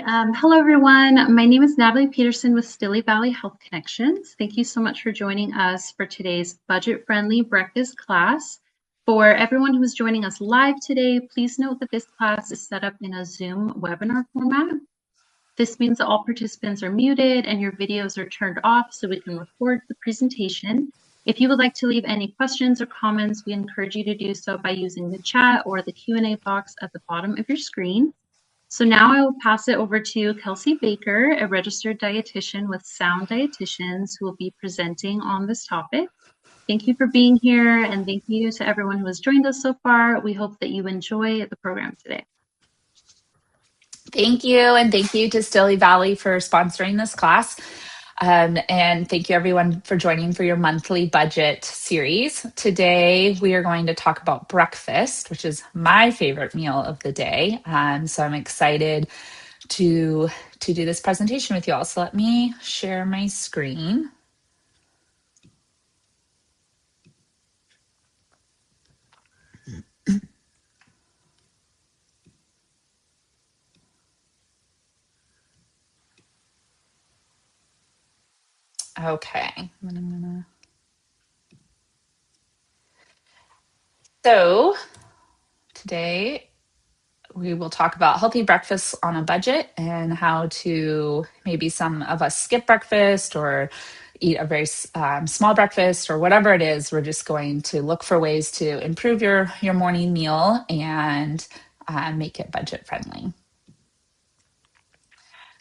Hello, everyone. My name is Natalie Peterson with Stilly Valley Health Connections. Thank you so much for joining us for today's budget-friendly breakfast class. For everyone who is joining us live today, please note that this class is set up in a Zoom webinar format. This means that all participants are muted and your videos are turned off so we can record the presentation. If you would like to leave any questions or comments, we encourage you to do so by using the chat or the Q&A box at the bottom of your screen. So now I will pass it over to Kelsey Baker, a registered dietitian with Sound Dietitians, who will be presenting on this topic. Thank you for being here, and thank you to everyone who has joined us so far. We hope that you enjoy the program today. Thank you, and thank you to Stilly Valley for sponsoring this class. And thank you everyone for joining for your monthly budget series. Today, we are going to talk about breakfast, which is my favorite meal of the day. So I'm excited to do this presentation with you all. So let me share my screen. Okay. So today we will talk about healthy breakfasts on a budget and how to maybe some of us skip breakfast or eat a very small breakfast or whatever it is. We're just going to look for ways to improve your morning meal and make it budget friendly.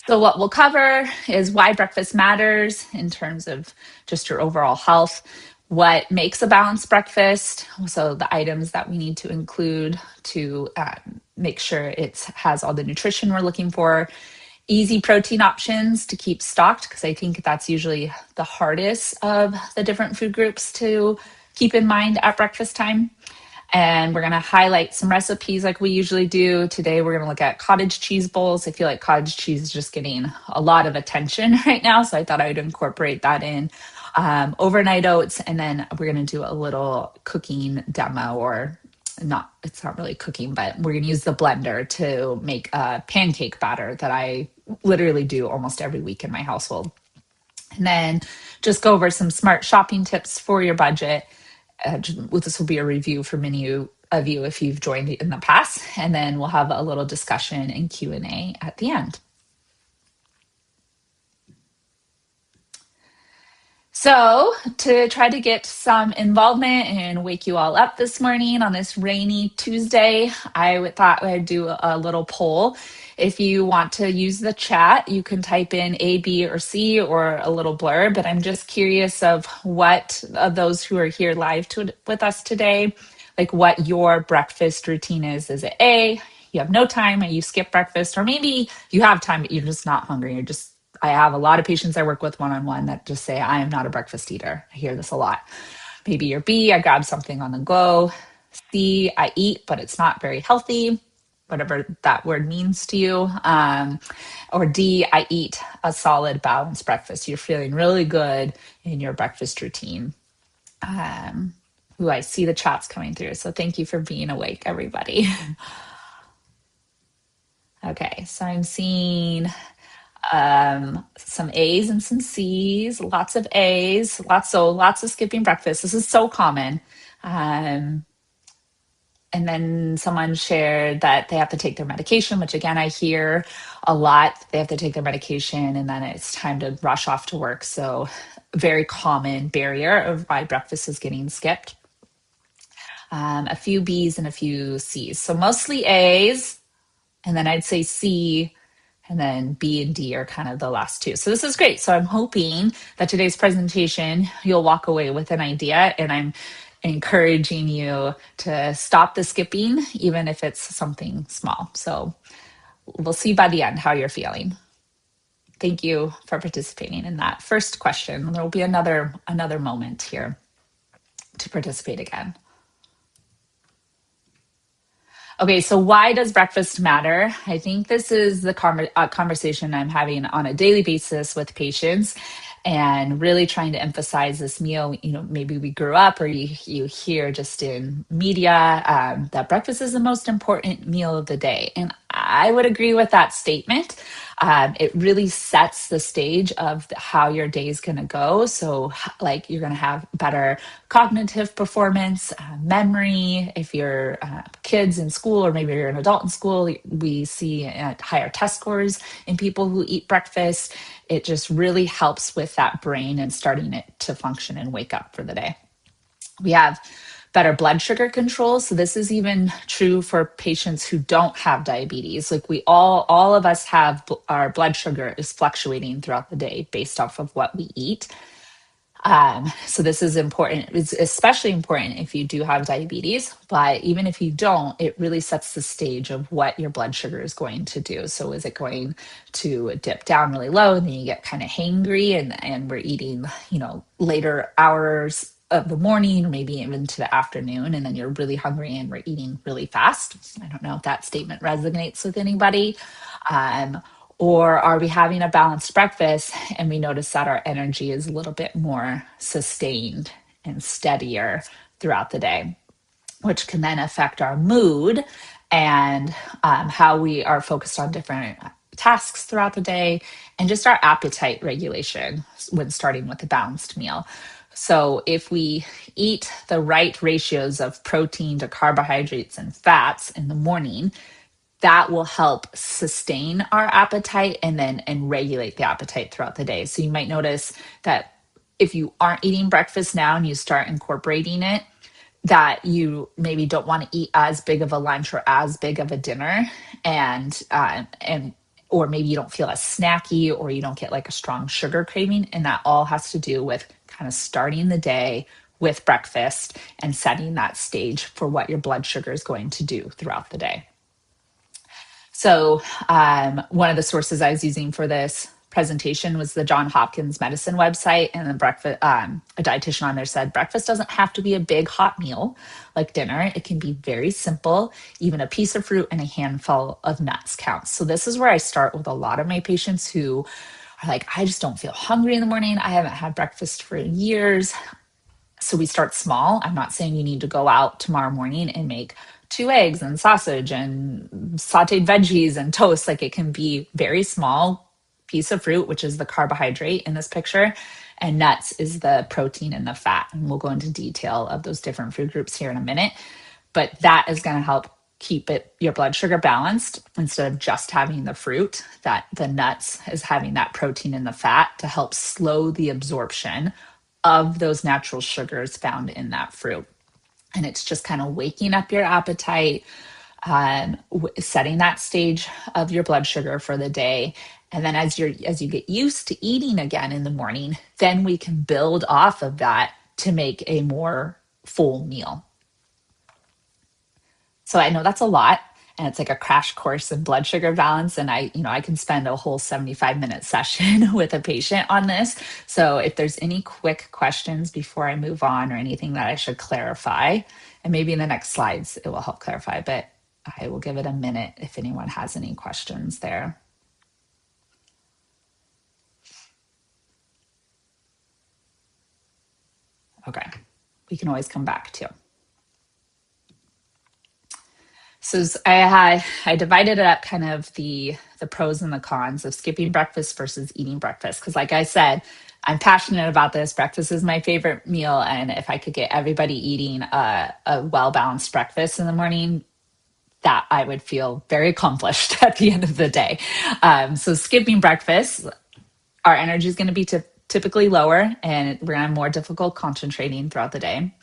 So what we'll cover is why breakfast matters in terms of just your overall health, what makes a balanced breakfast, so the items that we need to include to make sure it has all the nutrition we're looking for, easy protein options to keep stocked, because I think that's usually the hardest of the different food groups to keep in mind at breakfast time. And we're going to highlight some recipes like we usually do. Today, we're going to look at cottage cheese bowls. I feel like cottage cheese is just getting a lot of attention right now, so I thought I would incorporate that in. Overnight oats, and then we're going to do a little cooking demo, or not, it's not really cooking, but we're going to use the blender to make a pancake batter that I literally do almost every week in my household. And then just go over some smart shopping tips for your budget. This will be a review for many of you if you've joined in the past, and then we'll have a little discussion and Q&A at the end. So to try to get some involvement and wake you all up this morning on this rainy Tuesday, I thought I'd do a little poll. If you want to use the chat, you can type in A, B, or C, or a little blurb. But I'm just curious of what of those who are here live with us today, like what your breakfast routine is. Is it A, you have no time and you skip breakfast, or maybe you have time but you're just not hungry? I have a lot of patients I work with one-on-one that just say, I am not a breakfast eater. I hear this a lot. Maybe you're B, I grab something on the go. C, I eat, but it's not very healthy, whatever that word means to you. Or D, I eat a solid, balanced breakfast. You're feeling really good in your breakfast routine. I see the chats coming through. So thank you for being awake, everybody. Okay, so I'm seeing some A's and some C's, lots of A's, lots of skipping breakfast. This is so common. And then someone shared that they have to take their medication, which again, I hear a lot. They have to take their medication and then it's time to rush off to work. So very common barrier of why breakfast is getting skipped. A few B's and a few C's. So mostly A's, and then I'd say C, and then B and D are kind of the last two. So this is great. So I'm hoping that today's presentation, you'll walk away with an idea, and I'm encouraging you to stop the skipping, even if it's something small. So we'll see by the end how you're feeling. Thank you for participating in that first question. There will be another moment here to participate again. Okay, so why does breakfast matter? I think this is the conversation I'm having on a daily basis with patients, and really trying to emphasize this meal. Maybe we grew up, or you hear just in media that breakfast is the most important meal of the day. And I would agree with that statement. It really sets the stage of how your day is going to go. So, like, you're going to have better cognitive performance, memory. If you're kids in school, or maybe you're an adult in school, we see higher test scores in people who eat breakfast. It just really helps with that brain and starting it to function and wake up for the day. We have better blood sugar control. So this is even true for patients who don't have diabetes. Like, we all of us have, our blood sugar is fluctuating throughout the day based off of what we eat. So this is important. It's especially important if you do have diabetes, but even if you don't, it really sets the stage of what your blood sugar is going to do. So is it going to dip down really low and then you get kind of hangry, and we're eating, later hours of the morning, or maybe even to the afternoon, and then you're really hungry and we're eating really fast. I don't know if that statement resonates with anybody. Or are we having a balanced breakfast and we notice that our energy is a little bit more sustained and steadier throughout the day, which can then affect our mood and how we are focused on different tasks throughout the day, and just our appetite regulation when starting with a balanced meal. So if we eat the right ratios of protein to carbohydrates and fats in the morning, that will help sustain our appetite and regulate the appetite throughout the day. So you might notice that if you aren't eating breakfast now and you start incorporating it, that you maybe don't want to eat as big of a lunch or as big of a dinner, and or maybe you don't feel as snacky, or you don't get like a strong sugar craving, and that all has to do with kind of starting the day with breakfast and setting that stage for what your blood sugar is going to do throughout the day. So one of the sources I was using for this presentation was the Johns Hopkins Medicine website, and the breakfast, a dietitian on there said breakfast doesn't have to be a big hot meal like dinner. It can be very simple. Even a piece of fruit and a handful of nuts counts. So this is where I start with a lot of my patients who are like, I just don't feel hungry in the morning. I haven't had breakfast for years. So we start small. I'm not saying you need to go out tomorrow morning and make 2 eggs and sausage and sauteed veggies and toast. Like, it can be very small. Piece of fruit, which is the carbohydrate in this picture, and nuts is the protein and the fat. And we'll go into detail of those different food groups here in a minute. But that is going to help keep your blood sugar balanced instead of just having the fruit. That the nuts is having that protein and the fat to help slow the absorption of those natural sugars found in that fruit. And it's just kind of waking up your appetite, setting that stage of your blood sugar for the day. And then as you get used to eating again in the morning, then we can build off of that to make a more full meal. So I know that's a lot, and it's like a crash course in blood sugar balance. And I can spend a whole 75-minute session with a patient on this. So if there's any quick questions before I move on, or anything that I should clarify, and maybe in the next slides it will help clarify, but I will give it a minute if anyone has any questions there. Okay, we can always come back to. So I divided it up, kind of the pros and the cons of skipping breakfast versus eating breakfast. Because like I said, I'm passionate about this. Breakfast is my favorite meal. And if I could get everybody eating a well-balanced breakfast in the morning, that I would feel very accomplished at the end of the day. So skipping breakfast, our energy is going to be typically lower, and we're going to have more difficult concentrating throughout the day.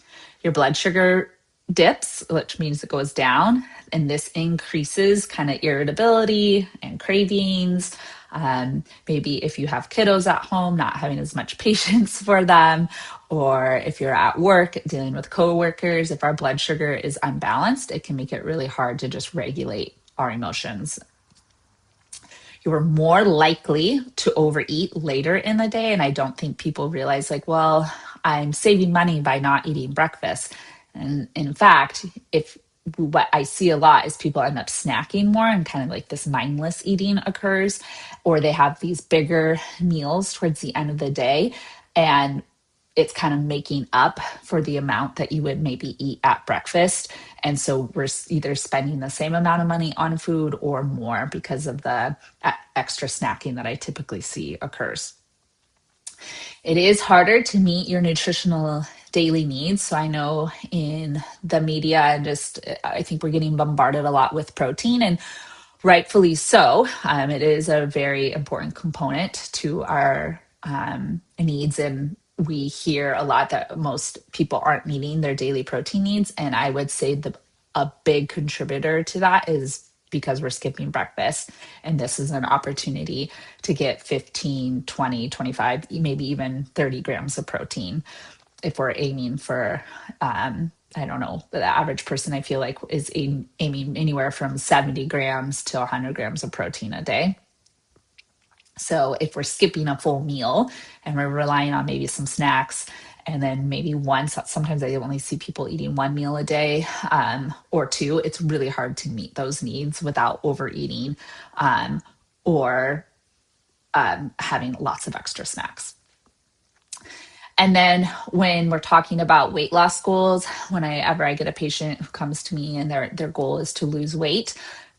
Your blood sugar dips, which means it goes down, and this increases kind of irritability and cravings. Maybe if you have kiddos at home, not having as much patience for them, or if you're at work dealing with coworkers, if our blood sugar is unbalanced, it can make it really hard to just regulate our emotions. You are more likely to overeat later in the day. And I don't think people realize, like, well, I'm saving money by not eating breakfast. And in fact, what I see a lot is people end up snacking more, and kind of like this mindless eating occurs, or they have these bigger meals towards the end of the day. And it's kind of making up for the amount that you would maybe eat at breakfast. And so we're either spending the same amount of money on food or more because of the extra snacking that I typically see occurs. It is harder to meet your nutritional daily needs. So I know in the media and just, I think we're getting bombarded a lot with protein, and rightfully so. It is a very important component to our needs. And we hear a lot that most people aren't meeting their daily protein needs. And I would say a big contributor to that is because we're skipping breakfast. And this is an opportunity to get 15, 20, 25, maybe even 30 grams of protein if we're aiming for, I don't know, the average person I feel like is aiming anywhere from 70 grams to 100 grams of protein a day. So if we're skipping a full meal and we're relying on maybe some snacks and then maybe one, sometimes I only see people eating one meal a day, or two, it's really hard to meet those needs without overeating, or having lots of extra snacks. And then when we're talking about weight loss goals, whenever I get a patient who comes to me and their goal is to lose weight,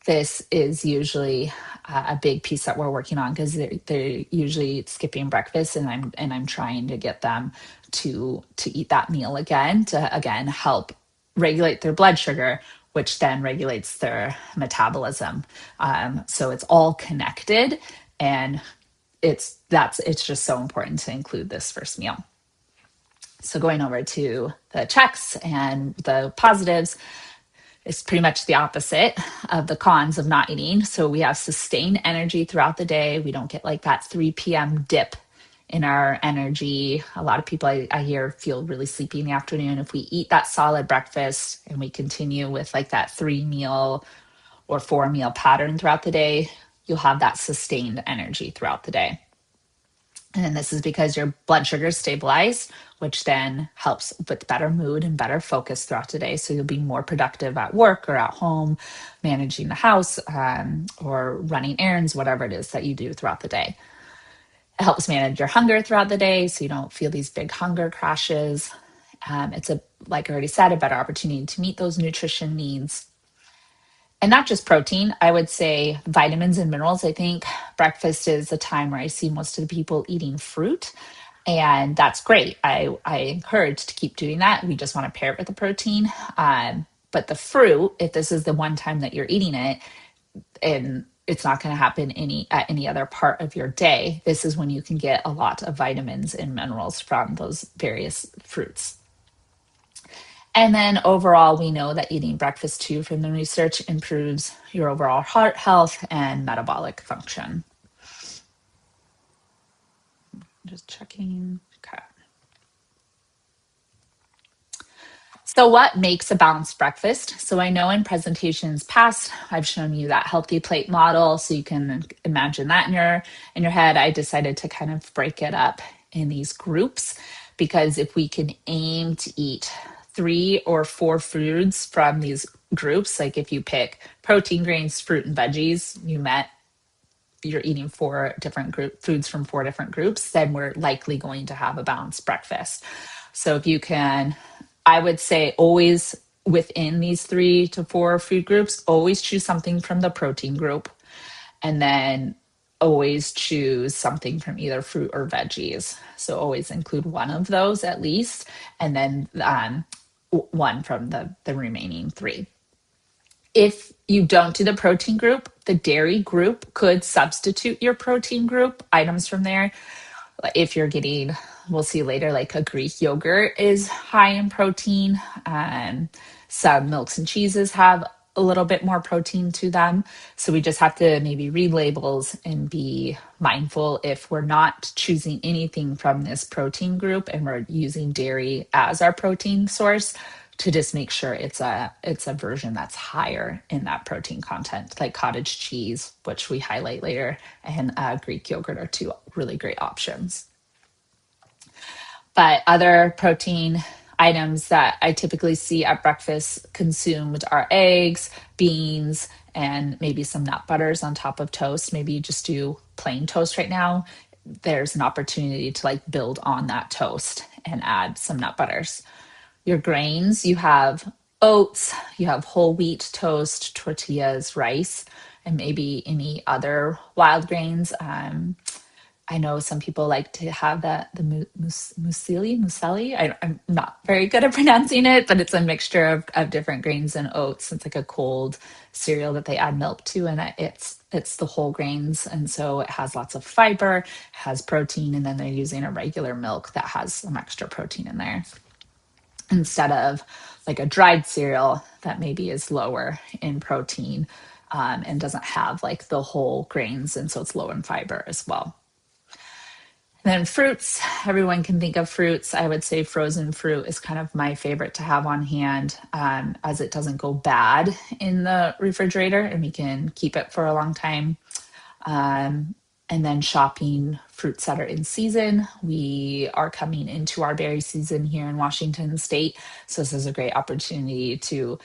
this is usually a big piece that we're working on, because they're usually skipping breakfast, and I'm trying to get them to eat that meal again, to again help regulate their blood sugar, which then regulates their metabolism. So it's all connected, and it's just so important to include this first meal. So going over to the checks and the positives, is pretty much the opposite of the cons of not eating. So we have sustained energy throughout the day. We don't get like that 3 p.m. dip in our energy. A lot of people I hear feel really sleepy in the afternoon. If we eat that solid breakfast and we continue with like that 3 meal or 4 meal pattern throughout the day, you'll have that sustained energy throughout the day. And this is because your blood sugar is stabilized, which then helps with better mood and better focus throughout the day. So you'll be more productive at work or at home, managing the house, or running errands, whatever it is that you do throughout the day. It helps manage your hunger throughout the day so you don't feel these big hunger crashes. It's like I already said, a better opportunity to meet those nutrition needs. And not just protein, I would say vitamins and minerals. I think breakfast is the time where I see most of the people eating fruit. And that's great. I encourage to keep doing that. We just want to pair it with the protein. But the fruit, if this is the one time that you're eating it, and it's not going to happen at any other part of your day, this is when you can get a lot of vitamins and minerals from those various fruits. And then overall, we know that eating breakfast too, from the research, improves your overall heart health and metabolic function. Just checking. Okay. So what makes a balanced breakfast? So I know in presentations past, I've shown you that healthy plate model, so you can imagine that in your head. I decided to kind of break it up in these groups, because if we can aim to eat 3 or 4 foods from these groups, like if you pick protein, grains, fruit, and veggies, you're eating 4 different foods from 4 different groups, then we're likely going to have a balanced breakfast. So if you can, I would say always within these 3 to 4 food groups, always choose something from the protein group, and then always choose something from either fruit or veggies. So always include one of those at least, and then one from the remaining 3. If you don't do the protein group, the dairy group could substitute your protein group items from there. If you're getting, we'll see later, like a Greek yogurt is high in protein. Some milks and cheeses have a little bit more protein to them. So we just have to maybe read labels and be mindful if we're not choosing anything from this protein group and we're using dairy as our protein source, to just make sure it's a version that's higher in that protein content, like cottage cheese, which we highlight later, and Greek yogurt are 2 really great options. But other protein items that I typically see at breakfast consumed are eggs, beans, and maybe some nut butters on top of toast. Maybe you just do plain toast right now. There's an opportunity to like build on that toast and add some nut butters. Your grains, you have oats, you have whole wheat toast, tortillas, rice, and maybe any other wild grains. I know some people like to have muesli. I'm not very good at pronouncing it, but it's a mixture of different grains and oats. It's like a cold cereal that they add milk to, and it's the whole grains, and so it has lots of fiber, has protein, and then they're using a regular milk that has some extra protein in there instead of like a dried cereal that maybe is lower in protein and doesn't have like the whole grains, and so it's low in fiber as well. And then fruits, everyone can think of fruits. I would say frozen fruit is kind of my favorite to have on hand as it doesn't go bad in the refrigerator and we can keep it for a long time. Um, and then shopping fruits that are in season. We are coming into our berry season here in Washington State. So this is a great opportunity to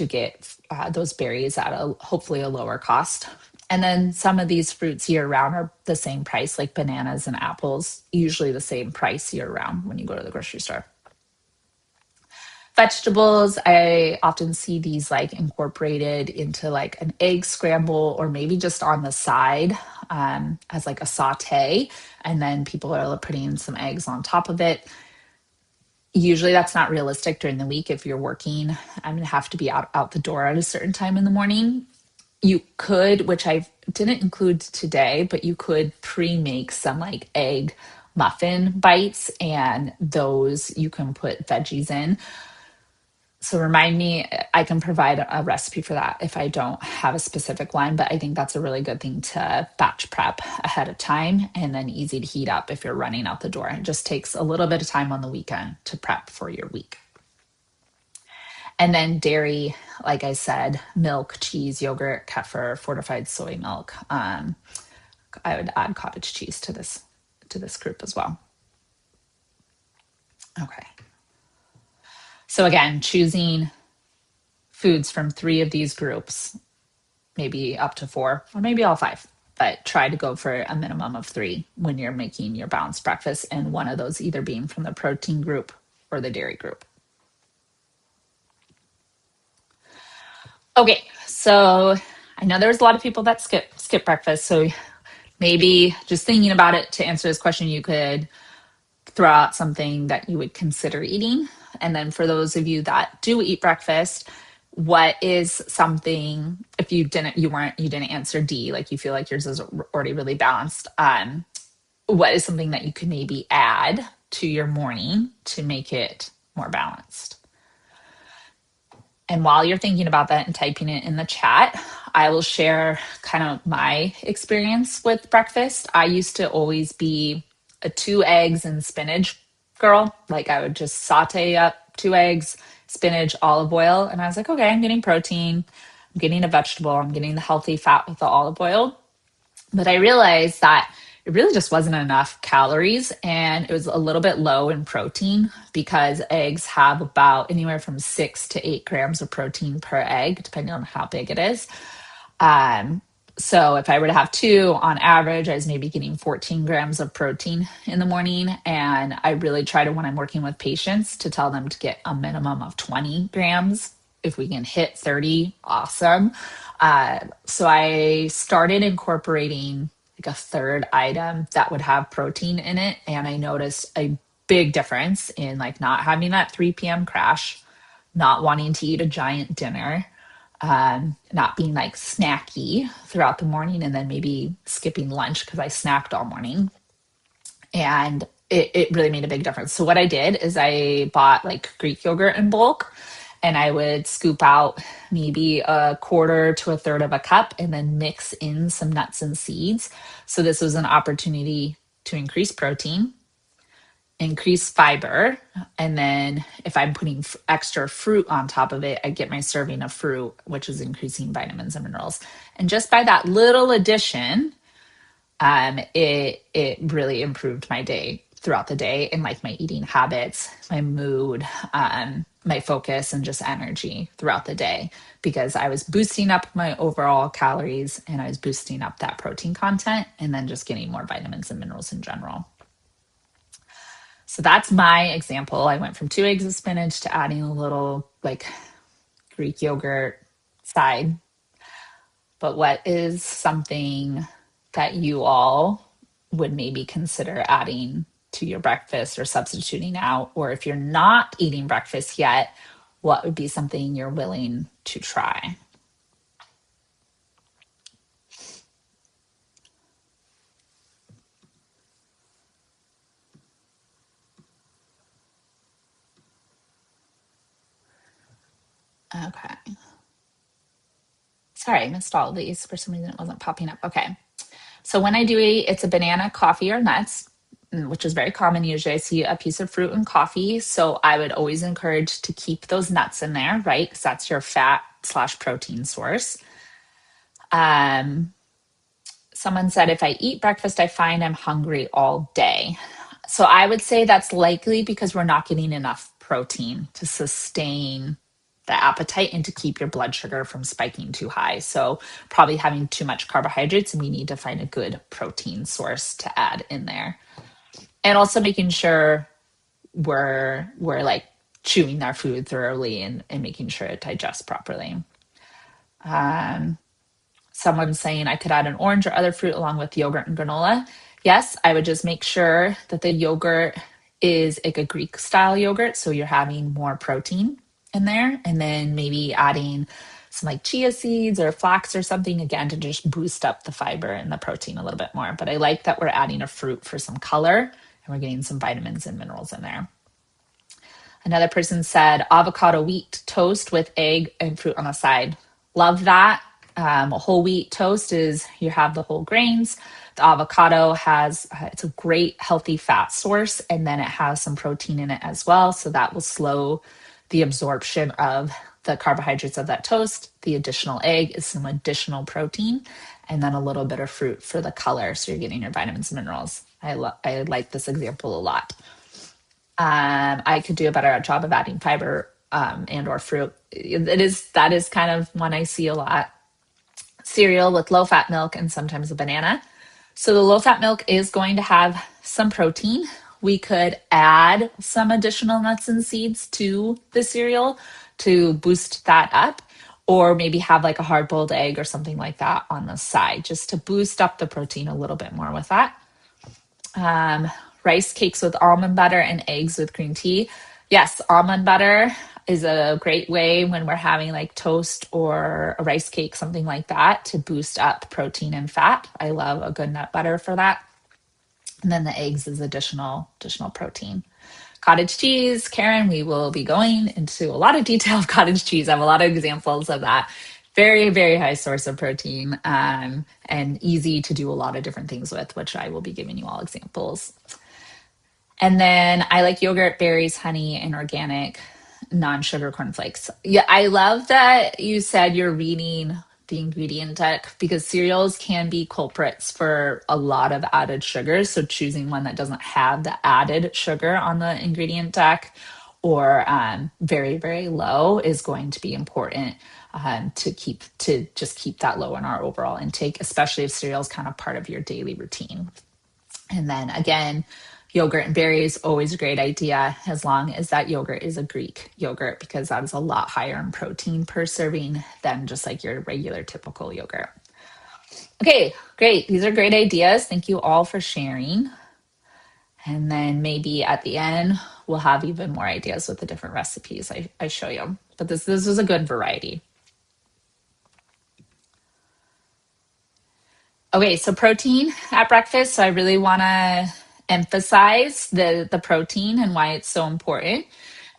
get those berries at a hopefully a lower cost. And then some of these fruits year round are the same price, like bananas and apples, usually the same price year round when you go to the grocery store. Vegetables, I often see these like incorporated into like an egg scramble or maybe just on the side as like a saute. And then people are putting some eggs on top of it. Usually that's not realistic during the week. If you're working, I'm gonna have to be out the door at a certain time in the morning. You could, which I didn't include today, but you could pre-make some like egg muffin bites, and those you can put veggies in. So remind me, I can provide a recipe for that if I don't have a specific one, but I think that's a really good thing to batch prep ahead of time and then easy to heat up if you're running out the door. It just takes a little bit of time on the weekend to prep for your week. And then dairy, like I said, milk, cheese, yogurt, kefir, fortified soy milk. I would add cottage cheese to this group as well. Okay. So again, choosing foods from 3 of these groups, maybe up to 4, or maybe all 5, but try to go for a minimum of 3 when you're making your balanced breakfast, and one of those either being from the protein group or the dairy group. Okay, so I know there's a lot of people that skip breakfast, so maybe just thinking about it to answer this question, you could throw out something that you would consider eating. And then for those of you that do eat breakfast, what is something, if you didn't answer D, like you feel like yours is already really balanced, what is something that you could maybe add to your morning to make it more balanced? And while you're thinking about that and typing it in the chat, I will share kind of my experience with breakfast. I used to always be a 2 eggs and spinach girl. Like I would just saute up 2 eggs, spinach, olive oil. And I was like, okay, I'm getting protein. I'm getting a vegetable. I'm getting the healthy fat with the olive oil. But I realized that it really just wasn't enough calories and it was a little bit low in protein because eggs have about anywhere from 6 to 8 grams of protein per egg, depending on how big it is. So if I were to have 2 on average, I was maybe getting 14 grams of protein in the morning. And I really try to, when I'm working with patients, to tell them to get a minimum of 20 grams. If we can hit 30, awesome. So I started incorporating like a third item that would have protein in it. And I noticed a big difference in like not having that 3 p.m. crash, not wanting to eat a giant dinner, not being like snacky throughout the morning, and then maybe skipping lunch because I snacked all morning. And it really made a big difference. So what I did is I bought like Greek yogurt in bulk, and I would scoop out maybe a quarter to a third of a cup and then mix in some nuts and seeds. So this was an opportunity to increase protein, increase fiber, and then if I'm putting extra fruit on top of it, I get my serving of fruit, which is increasing vitamins and minerals. And just by that little addition, it really improved my day throughout the day, and like my eating habits, my mood, my focus, and just energy throughout the day, because I was boosting up my overall calories and I was boosting up that protein content and then just getting more vitamins and minerals in general. So that's my example. I went from 2 eggs of spinach to adding a little like Greek yogurt side. But what is something that you all would maybe consider adding to your breakfast or substituting out? Or if you're not eating breakfast yet, what would be something you're willing to try? Okay. Sorry, I missed all of these. For some reason, it wasn't popping up. Okay. So when I do eat, it's a banana, coffee, or nuts, which is very common. Usually I see a piece of fruit and coffee. So I would always encourage to keep those nuts in there, right? Because that's your fat slash protein source. Um, Someone said, if I eat breakfast, I find I'm hungry all day. So I would say that's likely because we're not getting enough protein to sustain the appetite and to keep your blood sugar from spiking too high. So probably having too much carbohydrates, and we need to find a good protein source to add in there. And also making sure we're like chewing our food thoroughly and making sure it digests properly. Um, Someone's saying I could add an orange or other fruit along with yogurt and granola. Yes, I would just make sure that the yogurt is like a Greek style yogurt. So you're having more protein in there. And then maybe adding some like chia seeds or flax or something again to just boost up the fiber and the protein a little bit more. But I like that we're adding a fruit for some color and we're getting some vitamins and minerals in there. Another person said avocado wheat toast with egg and fruit on the side. Love that. A whole wheat toast is you have the whole grains. The avocado has, it's a great healthy fat source, and then it has some protein in it as well. So that will slow the absorption of the carbohydrates of that toast. The additional egg is some additional protein, and then a little bit of fruit for the color. So you're getting your vitamins and minerals. I like this example a lot. I could do a better job of adding fiber and or fruit. That is kind of one I see a lot. Cereal with low fat milk and sometimes a banana. So the low fat milk is going to have some protein. We could add some additional nuts and seeds to the cereal to boost that up, or maybe have like a hard boiled egg or something like that on the side just to boost up the protein a little bit more with that. um, Rice cakes with almond butter and eggs with green tea. Yes, almond butter is a great way when we're having like toast or a rice cake, something like that, to boost up protein and fat. I love a good nut butter for that. And then the eggs is additional protein. Cottage cheese, Karen, we will be going into a lot of detail of cottage cheese. I have a lot of examples of that. Very, very high source of protein, and easy to do a lot of different things with, which I will be giving you all examples. And then I like yogurt, berries, honey, and organic non-sugar cornflakes. Yeah, I love that you said you're reading the ingredient deck because cereals can be culprits for a lot of added sugars. So choosing one that doesn't have the added sugar on the ingredient deck or very, very low is going to be important to just keep that low in our overall intake, especially if cereal is kind of part of your daily routine. And then again, yogurt and berries, always a great idea as long as that yogurt is a Greek yogurt because that is a lot higher in protein per serving than just like your regular typical yogurt. Okay, great. These are great ideas. Thank you all for sharing. And then maybe at the end, we'll have even more ideas with the different recipes I show you. But this was a good variety. Okay, so protein at breakfast. So I really want to emphasize the protein and why it's so important.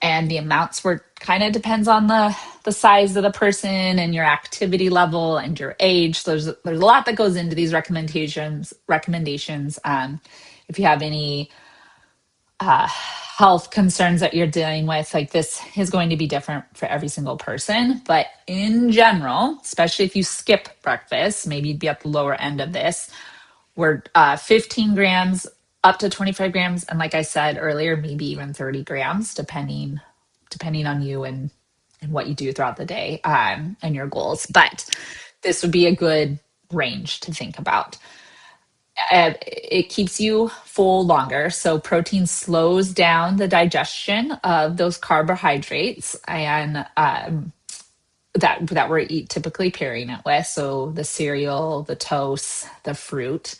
And the amounts were kind of depends on the size of the person and your activity level and your age. So there's a lot that goes into these recommendations. If you have any health concerns that you're dealing with, like this is going to be different for every single person. But in general, especially if you skip breakfast, maybe you'd be at the lower end of this. We're 15 grams up to 25 grams. And like I said earlier, maybe even 30 grams, depending on you and what you do throughout the day and your goals. But this would be a good range to think about. It keeps you full longer. So protein slows down the digestion of those carbohydrates and that we're typically pairing it with. So the cereal, the toast, the fruit.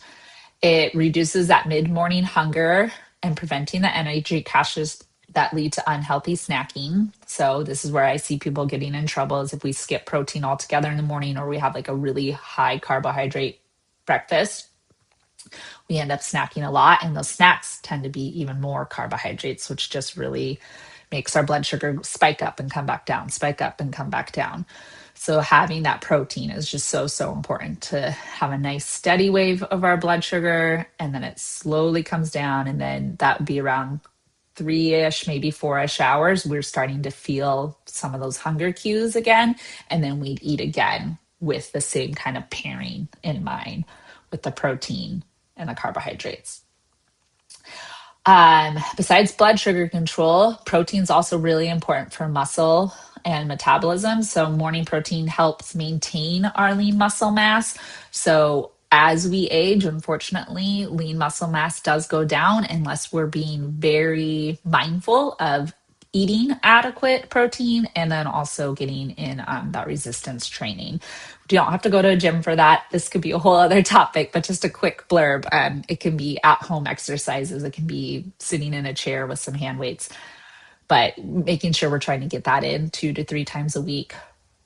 It reduces that mid-morning hunger and preventing the energy crashes that lead to unhealthy snacking. So this is where I see people getting in trouble is if we skip protein altogether in the morning or we have like a really high carbohydrate breakfast, we end up snacking a lot, and those snacks tend to be even more carbohydrates, which just really makes our blood sugar spike up and come back down, spike up and come back down. So having that protein is just so important to have a nice steady wave of our blood sugar, and then it slowly comes down, and then that would be around 3-ish, maybe 4-ish hours. We're starting to feel some of those hunger cues again, and then we'd eat again with the same kind of pairing in mind with the protein and the carbohydrates. Besides blood sugar control, protein is also really important for muscle and metabolism. So, morning protein helps maintain our lean muscle mass. So, as we age, unfortunately, lean muscle mass does go down unless we're being very mindful of eating adequate protein and then also getting in that resistance training. You don't have to go to a gym for that. This could be a whole other topic, but just a quick blurb. It can be at home exercises. It can be sitting in a chair with some hand weights, but making sure we're trying to get that in 2 to 3 times a week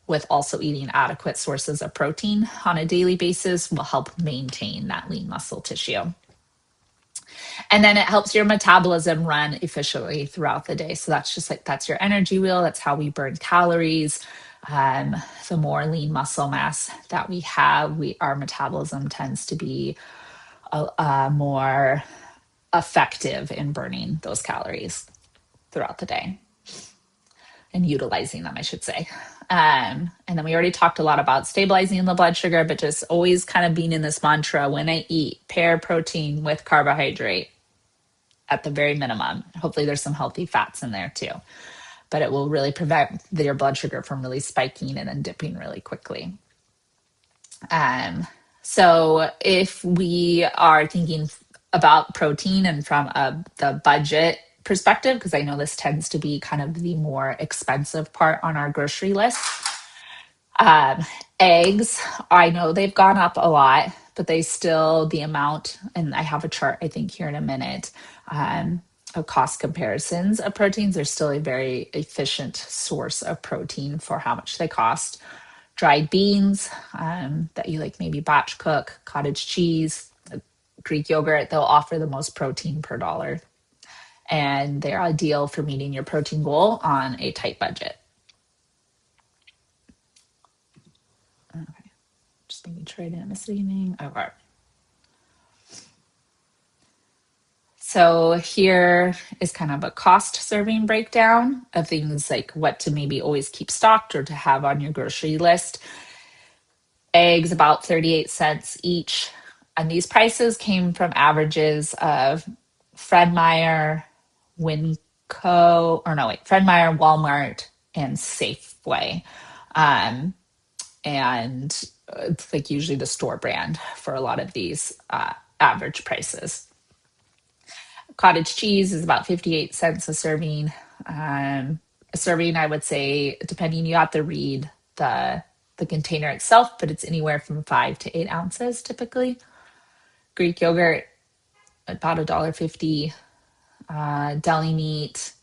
with also eating adequate sources of protein on a daily basis will help maintain that lean muscle tissue. And then it helps your metabolism run efficiently throughout the day. So that's just like, that's your energy wheel. That's how we burn calories. The more lean muscle mass that we have, our metabolism tends to be more effective in burning those calories throughout the day and utilizing them, I should say. And then we already talked a lot about stabilizing the blood sugar, but just always kind of being in this mantra when I eat, pair protein with carbohydrate at the very minimum. Hopefully, there's some healthy fats in there too, but it will really prevent your blood sugar from really spiking and then dipping really quickly. So if we are thinking about protein and from the budget perspective, because I know this tends to be kind of the more expensive part on our grocery list, eggs, I know they've gone up a lot, but they still, the amount, and I have a chart, I think, here in a minute, of cost comparisons of proteins. They're still a very efficient source of protein for how much they cost. Dried beans that you like maybe batch cook, cottage cheese, Greek yogurt, they'll offer the most protein per dollar. And they're ideal for meeting your protein goal on a tight budget. Okay, just maybe try to miss anything. Okay. So here is kind of a cost serving breakdown of things like what to maybe always keep stocked or to have on your grocery list. Eggs about 38 cents each. And these prices came from averages of Fred Meyer, Fred Meyer, Walmart, and Safeway. And it's like usually the store brand for a lot of these average prices. Cottage cheese is about 58 cents a serving. A serving, I would say, depending, you have to read the container itself, but it's anywhere from 5 to 8 ounces typically. Greek yogurt, about $1.50. Deli meat,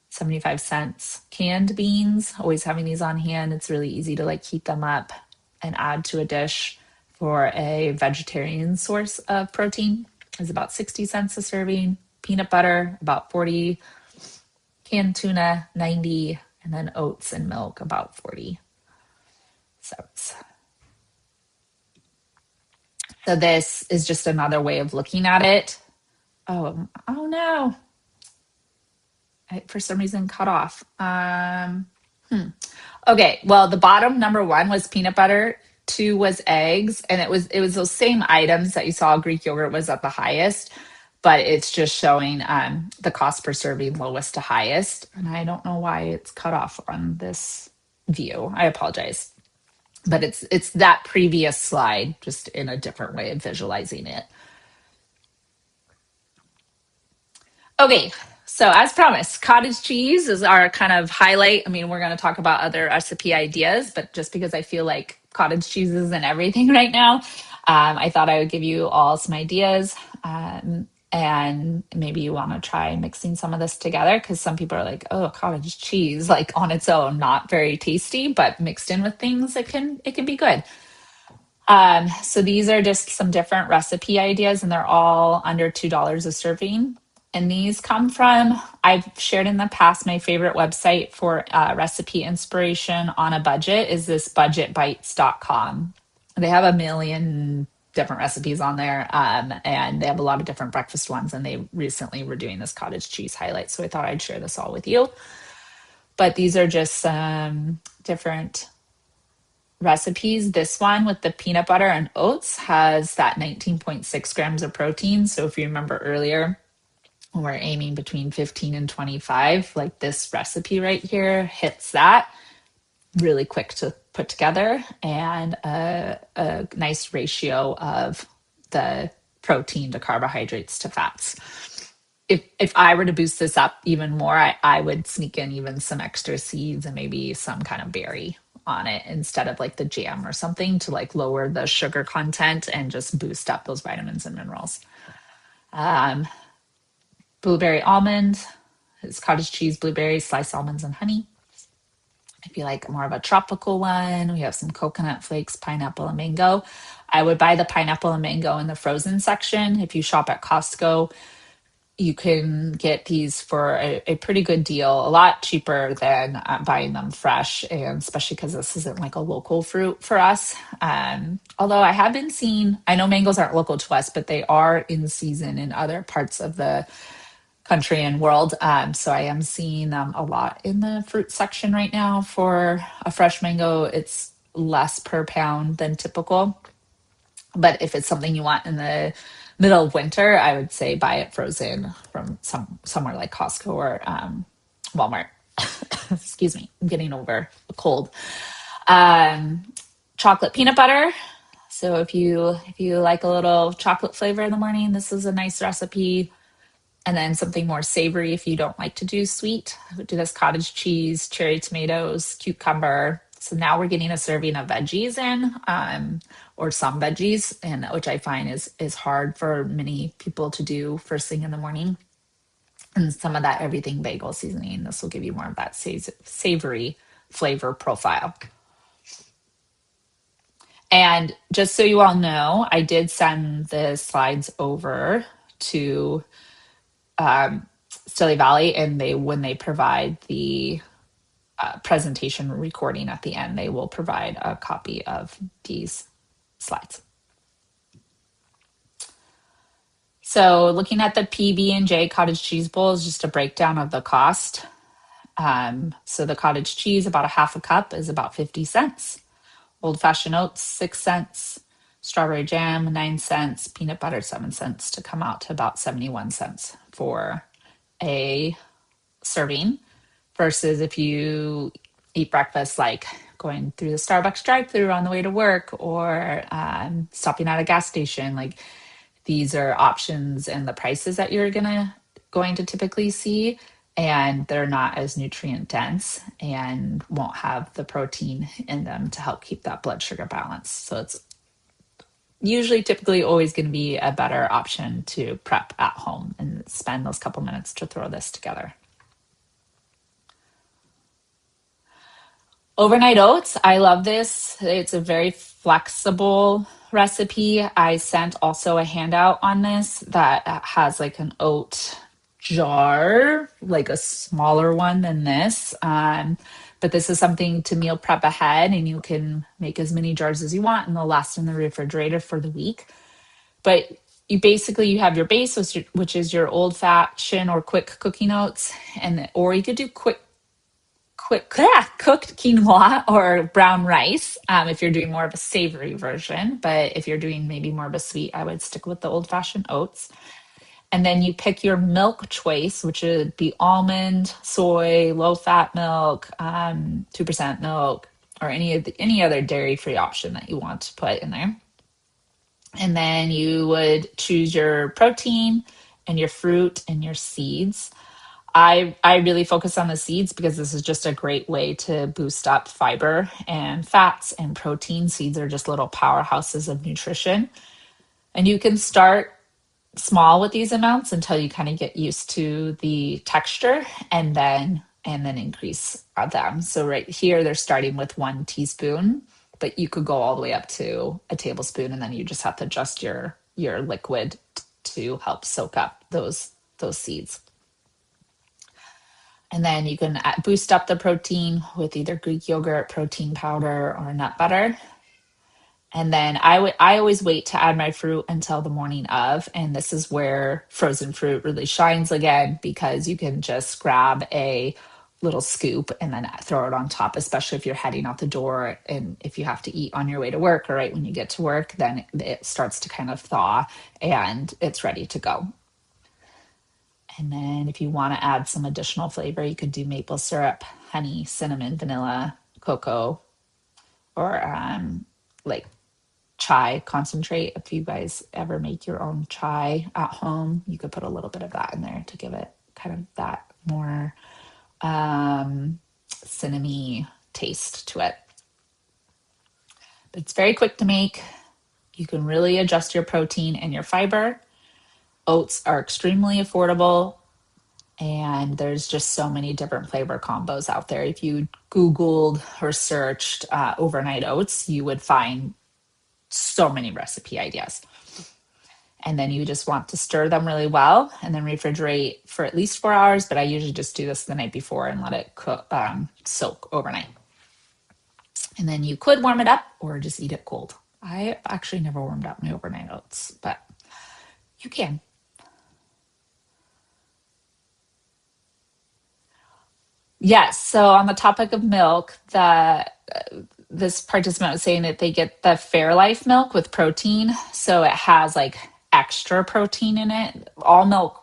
75 cents. Canned beans, always having these on hand. It's really easy to like heat them up and add to a dish for a vegetarian source of protein. Is about 60 cents a serving. Peanut butter, about 40. Canned tuna, 90. And then oats and milk, about 40 cents. So this is just another way of looking at it. Oh no. For some reason cut off. Okay, well, the bottom number 1 was peanut butter, 2 was eggs, and it was those same items that you saw. Greek yogurt was at the highest, but it's just showing the cost per serving lowest to highest. And I don't know why it's cut off on this view. I apologize. But it's that previous slide, just in a different way of visualizing it. Okay, so as promised, cottage cheese is our kind of highlight. I mean, we're going to talk about other recipe ideas, but just because I feel like cottage cheese is in everything right now, I thought I would give you all some ideas. And maybe you want to try mixing some of this together because some people are like, oh, cottage cheese, like on its own, not very tasty, but mixed in with things, it can be good. So these are just some different recipe ideas, and they're all under $2 a serving. And these come from, I've shared in the past, my favorite website for recipe inspiration on a budget is this budgetbites.com. They have a million different recipes on there, and they have a lot of different breakfast ones. And they recently were doing this cottage cheese highlight. So I thought I'd share this all with you. But these are just some different recipes. This one with the peanut butter and oats has that 19.6 grams of protein. So if you remember earlier, we're aiming between 15 and 25. Like this recipe right here hits that really quick to put together and a nice ratio of the protein to carbohydrates to fats. If I were to boost this up even more, I would sneak in even some extra seeds and maybe some kind of berry on it instead of like the jam or something to like lower the sugar content and just boost up those vitamins and minerals. Um, Blueberry almond is cottage cheese, blueberries, sliced almonds, and honey. If you like more of a tropical one, we have some coconut flakes, pineapple, and mango. I would buy the pineapple and mango in the frozen section. If you shop at Costco, you can get these for a pretty good deal, a lot cheaper than buying them fresh, and especially because this isn't like a local fruit for us. Although I have been seeing, I know mangoes aren't local to us, but they are in season in other parts of the country and world. So I am seeing them a lot in the fruit section right now for a fresh mango. It's less per pound than typical. But if it's something you want in the middle of winter, I would say buy it frozen from somewhere like Costco or Walmart. Excuse me, I'm getting over a cold. Um, Chocolate peanut butter. So if you like a little chocolate flavor in the morning, this is a nice recipe. And then something more savory if you don't like to do sweet. I would do this cottage cheese, cherry tomatoes, cucumber. So now we're getting a serving of veggies in, or some veggies, and which I find is hard for many people to do first thing in the morning. And some of that everything bagel seasoning. This will give you more of that savory flavor profile. And just so you all know, I did send the slides over to Stilly Valley, and when they provide the presentation recording at the end, they will provide a copy of these slides. So looking at the PB&J cottage cheese bowl is just a breakdown of the cost. So the cottage cheese, about a half a cup, is about 50 cents. Old-fashioned oats, 6 cents. Strawberry jam, 9 cents. Peanut butter, 7 cents, to come out to about 71 cents for a serving. Versus if you eat breakfast, like going through the Starbucks drive-through on the way to work, or stopping at a gas station, like these are options and the prices that you're going to typically see, and they're not as nutrient dense and won't have the protein in them to help keep that blood sugar balance. So it's usually typically always going to be a better option to prep at home and spend those couple minutes to throw this together. Overnight oats, I love this. It's a very flexible recipe. I sent also a handout on this that has like an oat jar, like a smaller one than this. But this is something to meal prep ahead, and you can make as many jars as you want, and they'll last in the refrigerator for the week. But you have your base, which is your old fashioned or quick cooking oats, or you could do cooked quinoa or brown rice if you're doing more of a savory version. But if you're doing maybe more of a sweet, I would stick with the old fashioned oats. And then you pick your milk choice, which would be almond, soy, low fat milk, 2% milk, or any other dairy free option that you want to put in there. And then you would choose your protein and your fruit and your seeds. I really focus on the seeds because this is just a great way to boost up fiber and fats and protein. Seeds are just little powerhouses of nutrition. And you can start small with these amounts until you kind of get used to the texture, and then increase them. So right here they're starting with 1 teaspoon, but you could go all the way up to a tablespoon, and then you just have to adjust your liquid to help soak up those seeds. And then you can boost up the protein with either Greek yogurt, protein powder, or nut butter. And then I always wait to add my fruit until the morning of, and this is where frozen fruit really shines again, because you can just grab a little scoop and then throw it on top, especially if you're heading out the door and if you have to eat on your way to work or right when you get to work, then it starts to kind of thaw and it's ready to go. And then if you want to add some additional flavor, you could do maple syrup, honey, cinnamon, vanilla, cocoa, or like chai concentrate. If you guys ever make your own chai at home, you could put a little bit of that in there to give it kind of that more cinnamony taste to it. But it's very quick to make. You can really adjust your protein and your fiber. Oats are extremely affordable, and there's just so many different flavor combos out there. If you Googled or searched overnight oats, you would find so many recipe ideas. And then you just want to stir them really well and then refrigerate for at least 4 hours. But I usually just do this the night before and let it cook, soak overnight. And then you could warm it up or just eat it cold. I actually never warmed up my overnight oats, but you can. Yes. So on the topic of milk, this participant was saying that they get the Fairlife milk with protein, so it has like extra protein in it. All milk,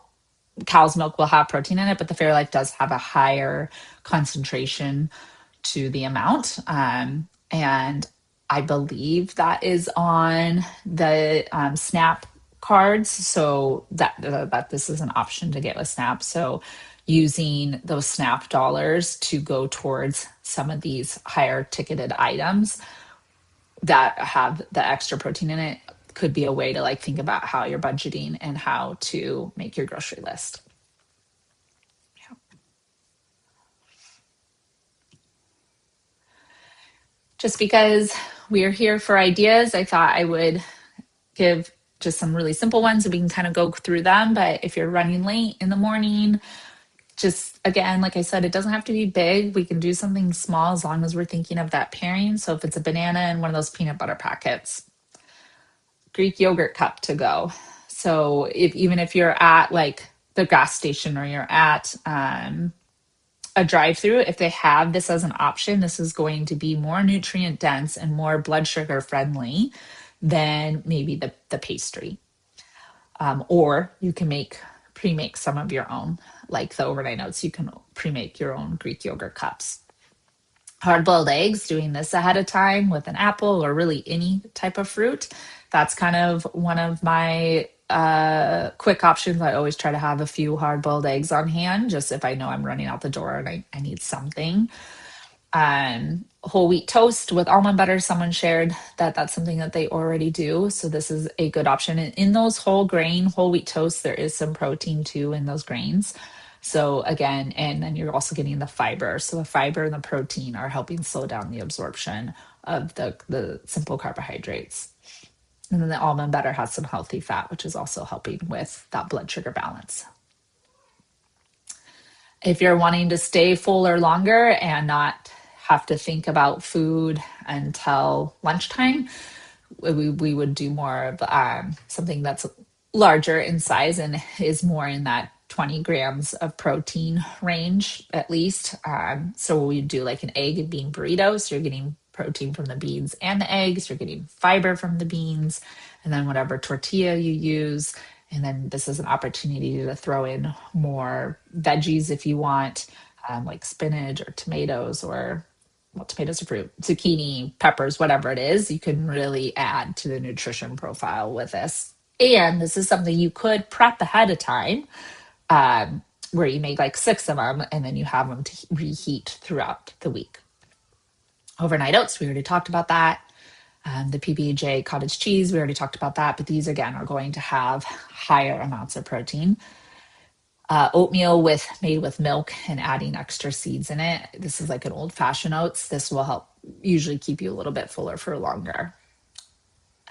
cow's milk will have protein in it, but the Fairlife does have a higher concentration to the amount. And I believe that is on the SNAP cards, so that this is an option to get with SNAP. So using those SNAP dollars to go towards some of these higher ticketed items that have the extra protein in it could be a way to like think about how you're budgeting and how to make your grocery list. Just because we're here for ideas, I thought I would give just some really simple ones so we can kind of go through them. But if you're running late in the morning, just again, like I said, it doesn't have to be big. We can do something small as long as we're thinking of that pairing. So if it's a banana and one of those peanut butter packets, Greek yogurt cup to go. So even if you're at like the gas station or you're at a drive-through, if they have this as an option, this is going to be more nutrient dense and more blood sugar friendly than maybe the pastry. Or you can pre-make some of your own, like the overnight oats. You can pre-make your own Greek yogurt cups. Hard-boiled eggs, doing this ahead of time with an apple or really any type of fruit. That's kind of one of my quick options. I always try to have a few hard-boiled eggs on hand, just if I know I'm running out the door and I need something. Whole wheat toast with almond butter. Someone shared that that's something that they already do. So this is a good option. And in those whole wheat toasts, there is some protein too in those grains. So again, and then you're also getting the fiber. So the fiber and the protein are helping slow down the absorption of the simple carbohydrates. And then the almond butter has some healthy fat, which is also helping with that blood sugar balance. If you're wanting to stay fuller longer and not have to think about food until lunchtime, we would do more of something that's larger in size and is more in that 20 grams of protein range at least. So we do like an egg and bean burrito. So you're getting protein from the beans and the eggs, you're getting fiber from the beans, and then whatever tortilla you use. And then this is an opportunity to throw in more veggies if you want, like spinach or tomatoes or tomatoes are fruit, zucchini, peppers, whatever it is. You can really add to the nutrition profile with this. And this is something you could prep ahead of time, where you make like 6 of them and then you have them to reheat throughout the week. Overnight oats, we already talked about that. The PB&J cottage cheese, we already talked about that, but these again are going to have higher amounts of protein. Oatmeal made with milk and adding extra seeds in it. This is like an old fashioned oats. This will help usually keep you a little bit fuller for longer.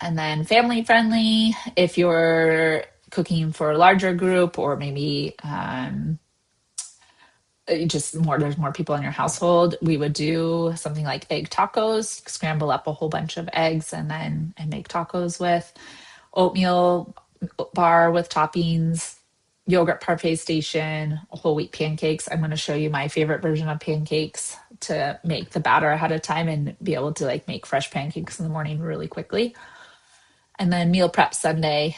And then family friendly, if you're cooking for a larger group or maybe there's more people in your household, we would do something like egg tacos, scramble up a whole bunch of eggs and make tacos with oatmeal bar with toppings, yogurt parfait station, whole wheat pancakes. I'm going to show you my favorite version of pancakes to make the batter ahead of time and be able to like make fresh pancakes in the morning really quickly. And then meal prep Sunday,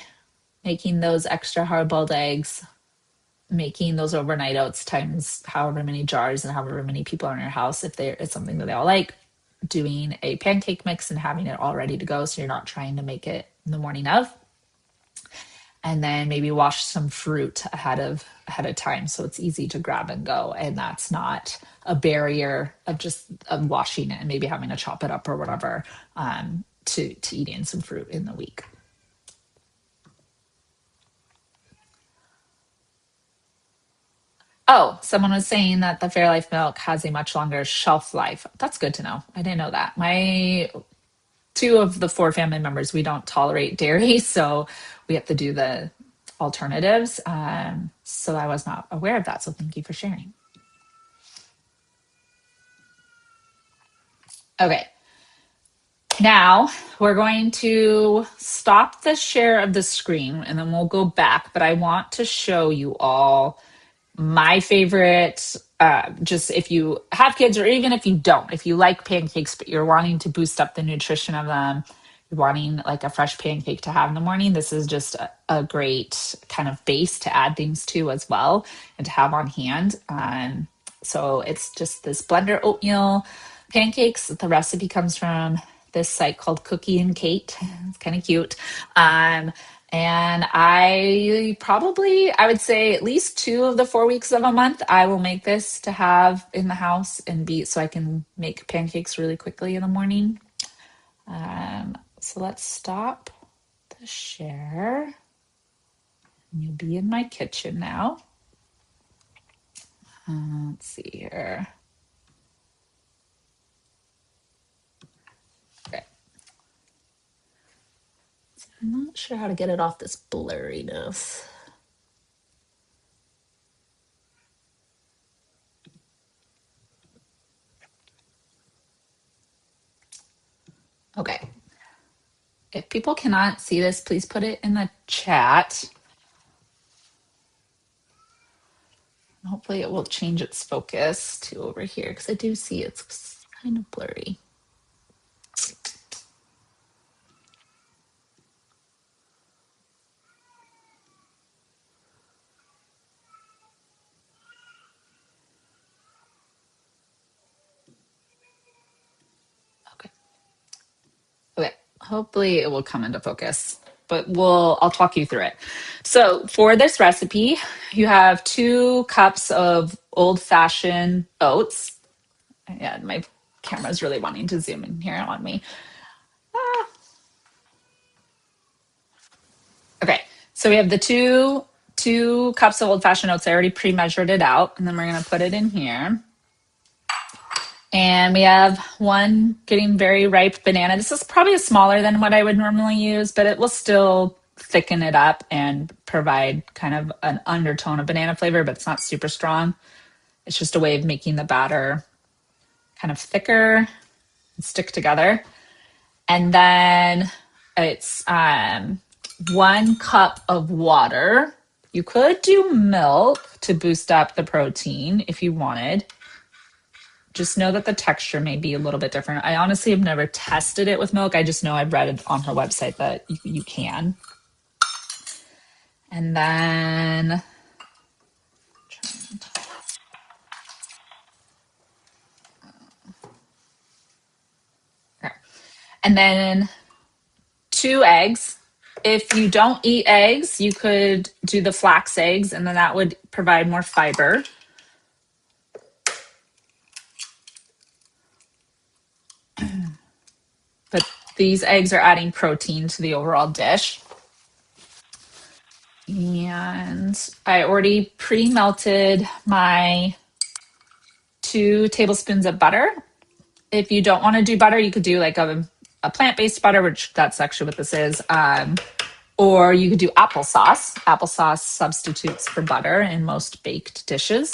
making those extra hard-boiled eggs, making those overnight oats times however many jars and however many people are in your house, if it's something that they all like, doing a pancake mix and having it all ready to go so you're not trying to make it in the morning of. And then maybe wash some fruit ahead of time so it's easy to grab and go, and that's not a barrier of washing it and maybe having to chop it up or whatever, to eating some fruit in the week. Oh, someone was saying that the Fairlife milk has a much longer shelf life. That's good to know. I didn't know that. My 2 of the 4 family members, we don't tolerate dairy, so we have to do the alternatives. So I was not aware of that. So thank you for sharing. Okay. Now we're going to stop the share of the screen and then we'll go back, but I want to show you all my favorite, just if you have kids or even if you don't, if you like pancakes but you're wanting to boost up the nutrition of them, you're wanting like a fresh pancake to have in the morning, this is just a great kind of base to add things to as well and to have on hand. So it's just this blender oatmeal pancakes. The recipe comes from this site called Cookie and Kate. It's kind of cute. And I would say at least 2 of the 4 weeks of a month, I will make this to have in the house and so I can make pancakes really quickly in the morning. So let's stop the share. You'll be in my kitchen now. Let's see here. Okay. So I'm not sure how to get it off this blurriness. Okay. If people cannot see this, please put it in the chat. Hopefully it will change its focus to over here because I do see it's kind of blurry. Okay. Okay. Hopefully it will come into focus, but I'll talk you through it. So for this recipe, you have 2 cups of old-fashioned oats. Yeah, my camera's really wanting to zoom in here on me. Okay, so we have the two cups of old-fashioned oats. I already pre-measured it out, and then we're gonna put it in here. And we have 1 getting very ripe banana. This is probably smaller than what I would normally use, but it will still thicken it up and provide kind of an undertone of banana flavor, but it's not super strong. It's just a way of making the batter kind of thicker and stick together. And then it's 1 cup of water. You could do milk to boost up the protein if you wanted. Just know that the texture may be a little bit different. I honestly have never tested it with milk. I just know I've read it on her website that you can. And then and then 2 eggs. If you don't eat eggs, you could do the flax eggs, and then that would provide more fiber. But these eggs are adding protein to the overall dish. And I already pre-melted my 2 tablespoons of butter. If you don't want to do butter, you could do like a plant-based butter, which that's actually what this is. Or you could do applesauce. Applesauce substitutes for butter in most baked dishes.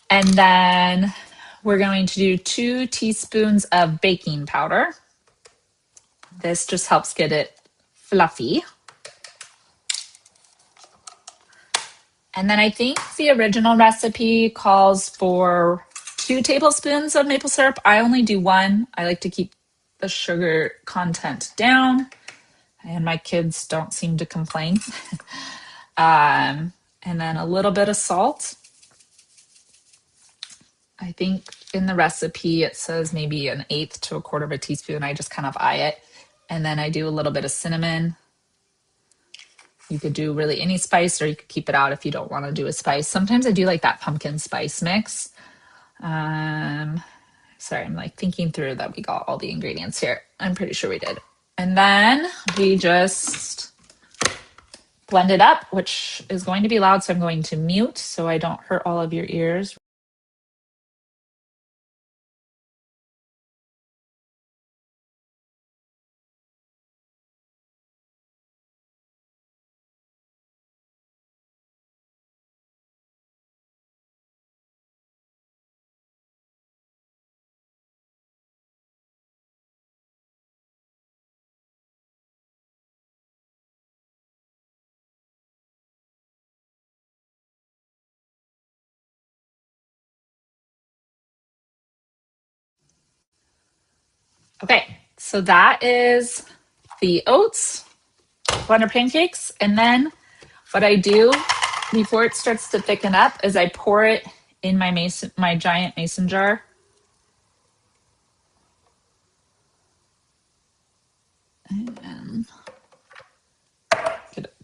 And then we're going to do 2 teaspoons of baking powder. This just helps get it fluffy. And then I think the original recipe calls for 2 tablespoons of maple syrup. I only do 1. I like to keep the sugar content down, and my kids don't seem to complain. And then a little bit of salt. I think in the recipe it says maybe 1/8 to 1/4 of a teaspoon. I just kind of eye it. And then I do a little bit of cinnamon. You could do really any spice, or you could keep it out if you don't want to do a spice. Sometimes I do like that pumpkin spice mix. Sorry, I'm like thinking through that we got all the ingredients here. I'm pretty sure we did. And then we just blend it up, which is going to be loud, so I'm going to mute so I don't hurt all of your ears. Okay, so that is the oats, blender pancakes. And then what I do before it starts to thicken up is I pour it in my giant mason jar. And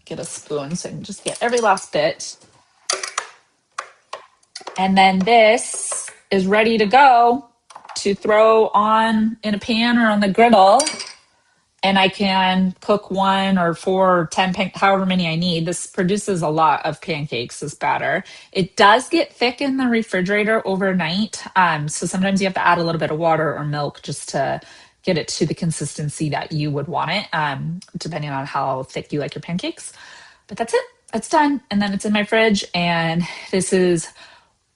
get a spoon so I can just get every last bit. And then this is ready to go to throw on in a pan or on the griddle. And I can cook 1 or 4 or 10, however many I need. This produces a lot of pancakes, this batter. It does get thick in the refrigerator overnight. So sometimes you have to add a little bit of water or milk just to get it to the consistency that you would want it, depending on how thick you like your pancakes. But that's it. It's done. And then it's in my fridge. And this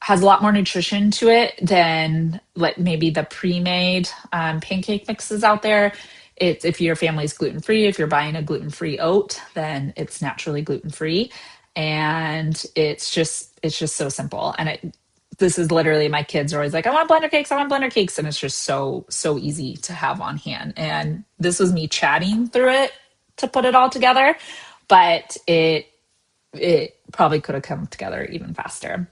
has a lot more nutrition to it than like maybe the pre-made pancake mixes out there. It's, if your family's gluten-free, if you're buying a gluten-free oat, then it's naturally gluten-free. And it's just so simple. And this is literally, my kids are always like, I want blender cakes, I want blender cakes. And it's just so easy to have on hand. And this was me chatting through it to put it all together, but it probably could have come together even faster.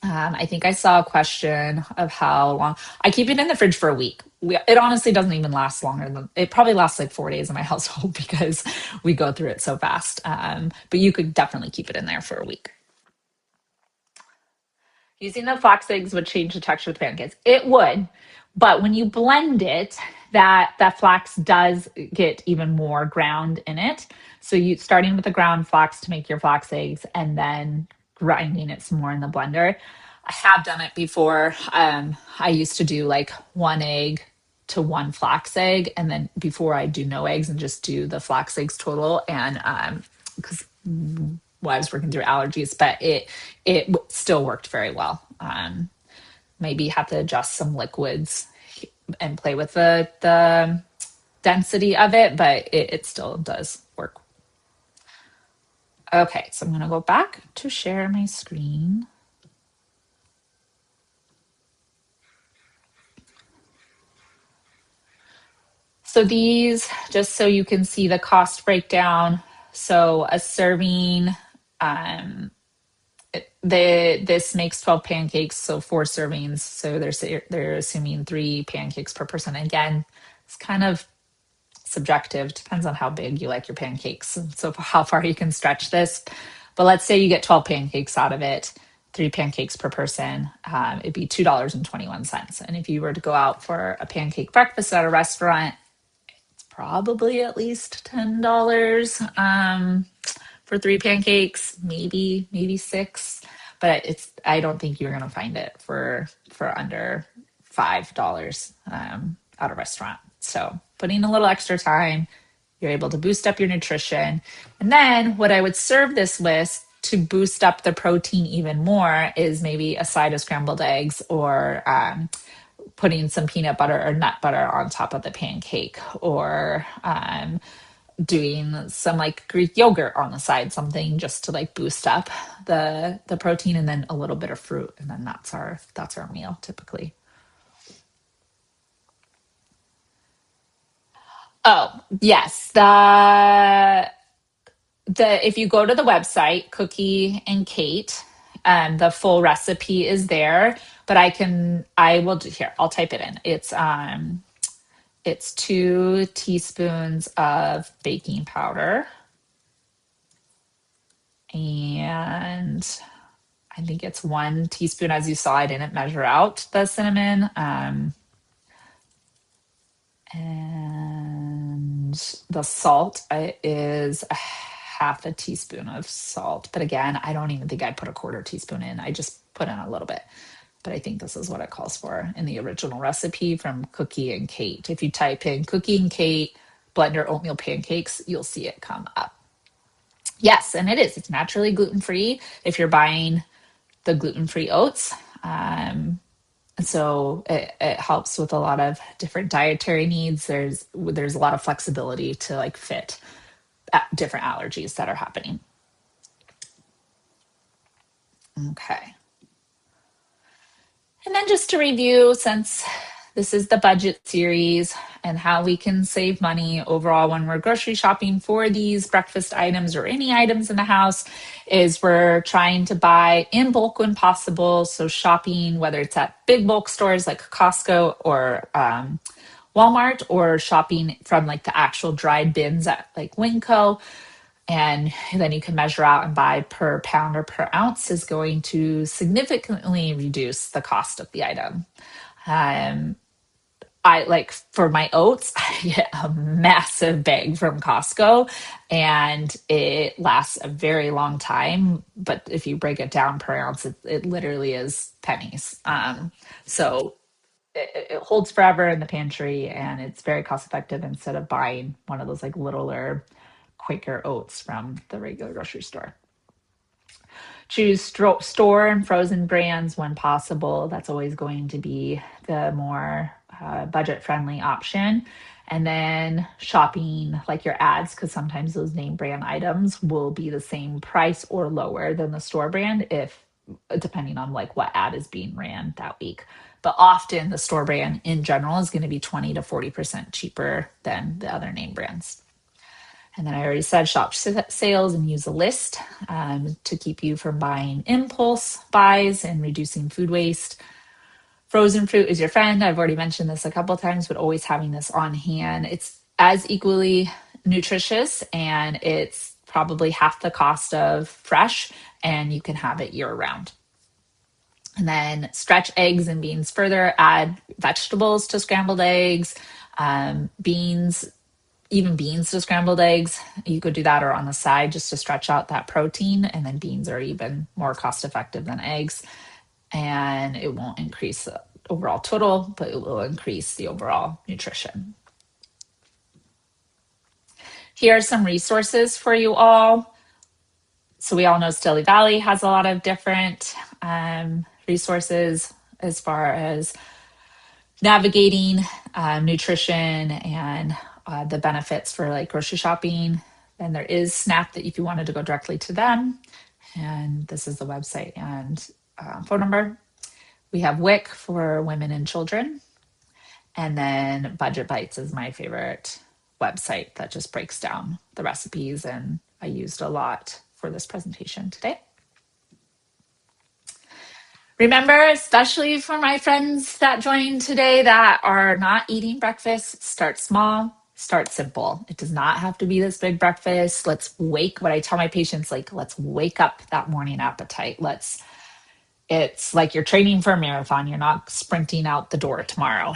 I think I saw a question of how long. I keep it in the fridge for a week. It honestly doesn't even last longer than, it probably lasts like 4 days in my household because we go through it so fast. But you could definitely keep it in there for a week. Using the flax eggs would change the texture of the pancakes. It would, but when you blend it, that flax does get even more ground in it. So you starting with the ground flax to make your flax eggs, and then grinding it some more in the blender. I have done it before. I used to do like 1 egg to 1 flax egg, and then before I do no eggs and just do the flax eggs total. And because I was working through allergies, but it still worked very well. Maybe have to adjust some liquids and play with the density of it, but it still does work. Okay, so I'm going to go back to share my screen. So these, just so you can see the cost breakdown. So a serving, this makes 12 pancakes, so 4 servings. So they're assuming 3 pancakes per person. Again, it's kind of subjective, depends on how big you like your pancakes, and so how far you can stretch this. But let's say you get 12 pancakes out of it, 3 pancakes per person, it'd be $2.21. And if you were to go out for a pancake breakfast at a restaurant, it's probably at least $10 for 3 pancakes, maybe six. But I don't think you're gonna find it for under $5 at a restaurant. So putting a little extra time, you're able to boost up your nutrition. And then what I would serve this with to boost up the protein even more is maybe a side of scrambled eggs, or putting some peanut butter or nut butter on top of the pancake, or doing some like Greek yogurt on the side, something just to like boost up the protein, and then a little bit of fruit, and then that's our meal typically. Oh, yes. The if you go to the website, Cookie and Kate, the full recipe is there. But I will do here. I'll type it in. It's 2 teaspoons of baking powder, and I think it's 1 teaspoon. As you saw, I didn't measure out the cinnamon. And the salt is a half a teaspoon of salt. But again, I don't even think I put a quarter teaspoon in. I just put in a little bit. But I think this is what it calls for in the original recipe from Cookie and Kate. If you type in Cookie and Kate blender oatmeal pancakes, you'll see it come up. Yes, and it is. It's naturally gluten-free if you're buying the gluten-free oats. So it helps with a lot of different dietary needs. There's a lot of flexibility to like fit different allergies that are happening. Okay. And then just to review, since this is the budget series, and how we can save money overall when we're grocery shopping for these breakfast items or any items in the house, is we're trying to buy in bulk when possible. So shopping, whether it's at big bulk stores like Costco or Walmart, or shopping from like the actual dried bins at like Winco, and then you can measure out and buy per pound or per ounce, is going to significantly reduce the cost of the item. Um, I like for my oats, I get a massive bag from Costco, and it lasts a very long time. But if you break it down per ounce, it literally is pennies. So it holds forever in the pantry, and it's very cost effective instead of buying one of those like littler Quaker oats from the regular grocery store. Choose store and frozen brands when possible. That's always going to be the more budget friendly option. And then shopping like your ads, because sometimes those name brand items will be the same price or lower than the store brand, if depending on like what ad is being ran that week. But often the store brand in general is going to be 20 to 40% cheaper than the other name brands. And then I already said shop sales and use a list to keep you from buying impulse buys and reducing food waste. Frozen fruit is your friend. I've already mentioned this a couple of times, but always having this on hand. It's as equally nutritious, and it's probably half the cost of fresh, and you can have it year round. And then stretch eggs and beans further. Add vegetables to scrambled eggs, beans, even beans to scrambled eggs. You could do that, or on the side just to stretch out that protein. And then beans are even more cost effective than eggs. And it won't increase the overall total, but it will increase the overall nutrition. Here are some resources for you all. So we all know Stilly Valley has a lot of different resources as far as navigating nutrition and the benefits for like grocery shopping. Then there is SNAP, that if you wanted to go directly to them, and this is the website and phone number. We have WIC for women and children, and then Budget Bites is my favorite website that just breaks down the recipes, and I used a lot for this presentation today. Remember, especially for my friends that joined today that are not eating breakfast, start small. Start simple. It does not have to be this big breakfast. What I tell my patients, like, let's wake up that morning appetite. It's like you're training for a marathon. You're not sprinting out the door tomorrow.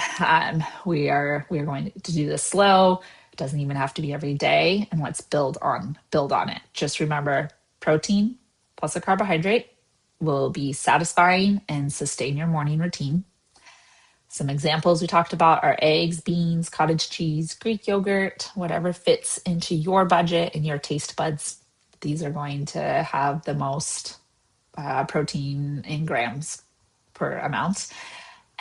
We are going to do this slow. It doesn't even have to be every day. And let's build on it. Just remember, protein plus a carbohydrate will be satisfying and sustain your morning routine. Some examples we talked about are eggs, beans, cottage cheese, Greek yogurt, whatever fits into your budget and your taste buds. These are going to have the most protein in grams per amount.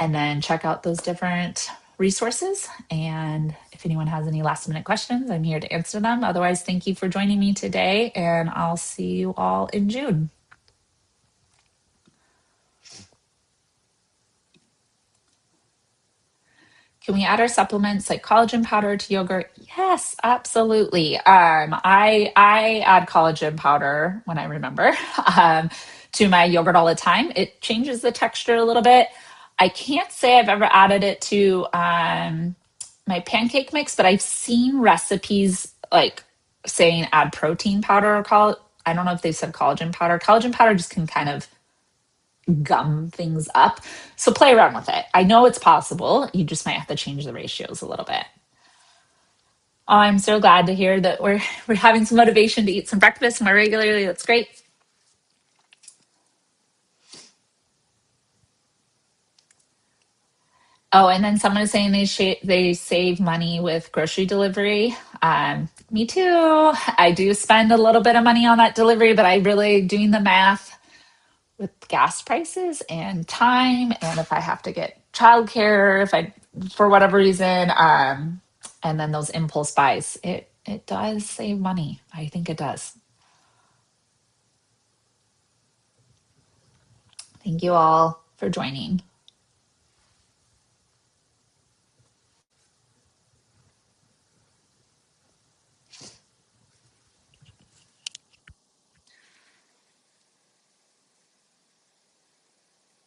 And then check out those different resources. And if anyone has any last minute questions, I'm here to answer them. Otherwise, thank you for joining me today, and I'll see you all in June. Can we add our supplements like collagen powder to yogurt? Yes, absolutely. I add collagen powder when I remember to my yogurt all the time. It changes the texture a little bit. I can't say I've ever added it to my pancake mix, but I've seen recipes like saying add protein powder or I don't know if they said collagen powder. Collagen powder just can kind of gum things up. So play around with it. I know it's possible. You just might have to change the ratios a little bit. Oh, I'm so glad to hear that we're having some motivation to eat some breakfast more regularly. That's great. Oh, and then someone is saying they save money with grocery delivery. Me too. I do spend a little bit of money on that delivery, but I really doing the math with gas prices and time, and if I have to get childcare, if I for whatever reason, and then those impulse buys, it does save money. I think it does. Thank you all for joining.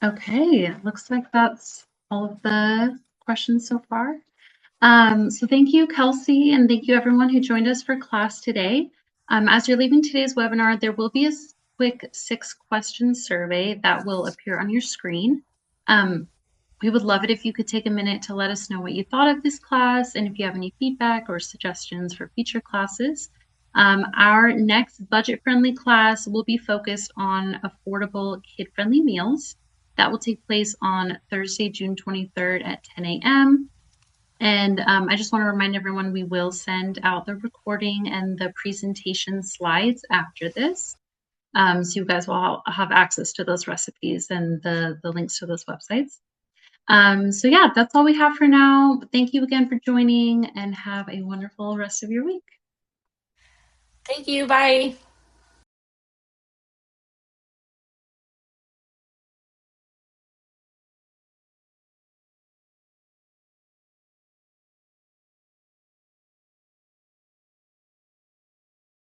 Okay, looks like that's all of the questions so far. So thank you, Kelsey, and thank you everyone who joined us for class today. As you're leaving today's webinar, there will be a quick 6-question survey that will appear on your screen. We would love it if you could take a minute to let us know what you thought of this class and if you have any feedback or suggestions for future classes. Our next budget-friendly class will be focused on affordable kid-friendly meals. That will take place on Thursday, June 23rd at 10 a.m. And I just want to remind everyone we will send out the recording and the presentation slides after this. So you guys will have access to those recipes and the links to those websites. So yeah, that's all we have for now. Thank you again for joining and have a wonderful rest of your week. Thank you. Bye.